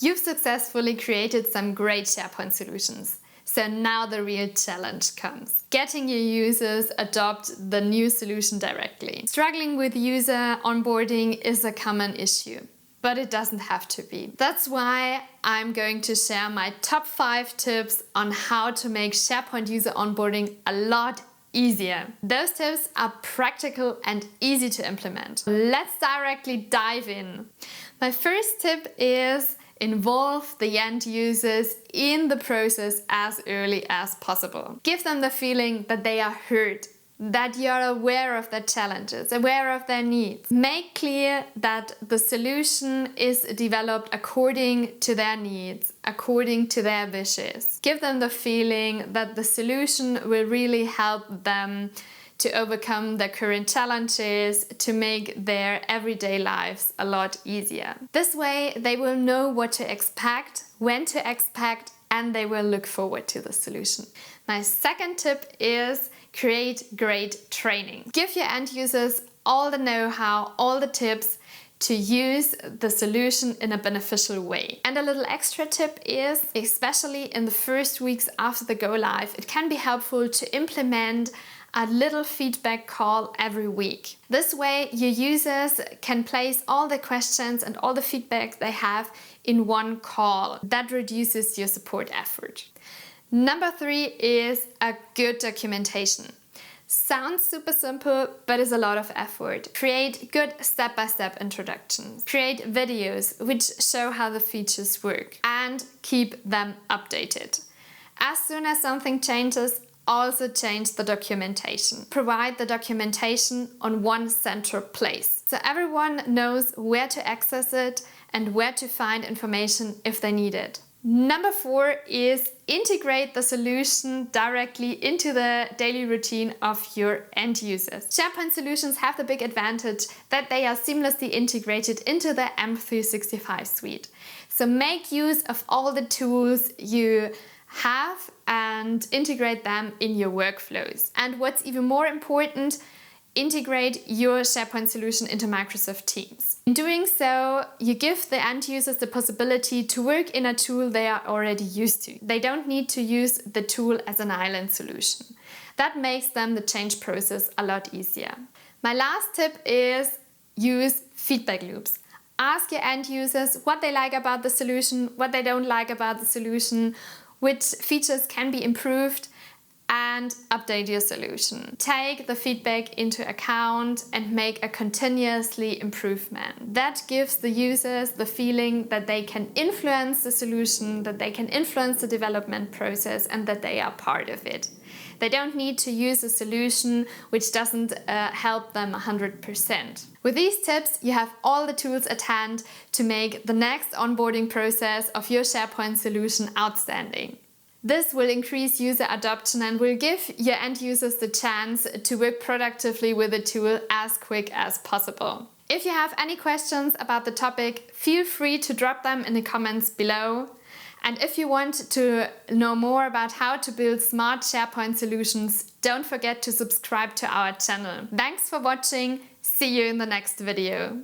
You've successfully created some great SharePoint solutions. So now the real challenge comes. Getting your users adopt the new solution directly. Struggling with user onboarding is a common issue, but it doesn't have to be. That's why I'm going to share my top 5 tips on how to make SharePoint user onboarding a lot easier. Those tips are practical and easy to implement. Let's directly dive in. My first tip is involve the end users in the process as early as possible. Give them the feeling that they are heard, that you are aware of their challenges, aware of their needs. Make clear that the solution is developed according to their needs, according to their wishes. Give them the feeling that the solution will really help them to overcome their current challenges, to make their everyday lives a lot easier. This way they will know what to expect, when to expect, and they will look forward to the solution. My second tip is create great training. Give your end users all the know-how, all the tips to use the solution in a beneficial way. And a little extra tip is, especially in the first weeks after the go live, it can be helpful to implement a little feedback call every week. This way your users can place all the questions and all the feedback they have in one call. That reduces your support effort. Number 3 is a good documentation. Sounds super simple, but is a lot of effort. Create good step-by-step introductions. Create videos which show how the features work and keep them updated. As soon as something changes, also change the documentation. Provide the documentation on one central place, so everyone knows where to access it and where to find information if they need it. Number 4 is integrate the solution directly into the daily routine of your end users. SharePoint solutions have the big advantage that they are seamlessly integrated into the M365 suite. So make use of all the tools you have and integrate them in your workflows. And what's even more important, integrate your SharePoint solution into Microsoft Teams. In doing so, you give the end users the possibility to work in a tool they are already used to. They don't need to use the tool as an island solution. That makes them the change process a lot easier. My last tip is use feedback loops. Ask your end users what they like about the solution, what they don't like about the solution, which features can be improved, and update your solution. Take the feedback into account and make a continuously improvement. That gives the users the feeling that they can influence the solution, that they can influence the development process, and that they are part of it. They don't need to use a solution which doesn't help them 100%. With these tips, you have all the tools at hand to make the next onboarding process of your SharePoint solution outstanding. This will increase user adoption and will give your end users the chance to work productively with the tool as quick as possible. If you have any questions about the topic, feel free to drop them in the comments below. And if you want to know more about how to build smart SharePoint solutions, don't forget to subscribe to our channel. Thanks for watching. See you in the next video.